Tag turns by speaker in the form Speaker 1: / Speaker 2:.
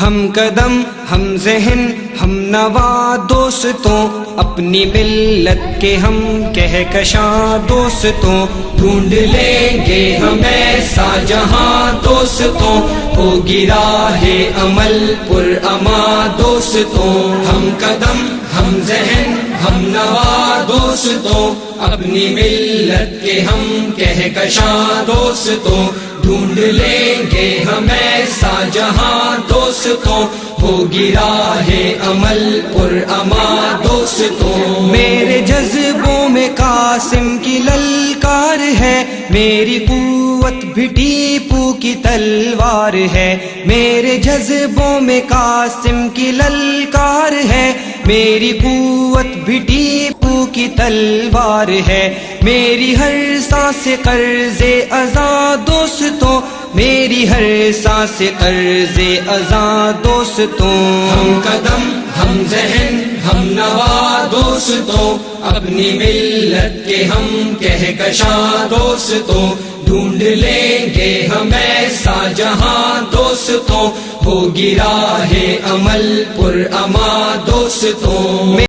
Speaker 1: ہم قدم ہم ذہن ہم نوا دوستوں، اپنی ملت کے ہم کہکشاں دوستوں، ڈھونڈ لیں گے ہم ایسا جہاں دوستوں، ہوگی راہ عمل پر اما دوستوں۔ ہم قدم ہم ذہن ہم نوا دوستوں، اپنی ملت کے ہم کہکشاں دوستوں، ڈھونڈ لیں گے ہم ایسا جہاں دوستوں، ہوگی راہ عمل پر اما دوستوں۔ میرے جذبوں میں قاسم کی للکار ہے، میری قوت بھی ٹیپو کی تلوار ہے، میرے جذبوں میں قاسم کی للکار ہے، میری قوت بھی ٹیپو کی تلوار ہے، میری ہر سانس قرض ازاں دوستوں، میری ہر سانس قرض ازاں دوستوں۔ ہم قدم ہم ذہن ہم نوا دوستوں، اپنی ملت کے ہم کہکشاں دوستوں، ڈھونڈ لیں گے ہم ایسا جہاں دوستوں، ہوگی راہ عمل پر اما دوستوں۔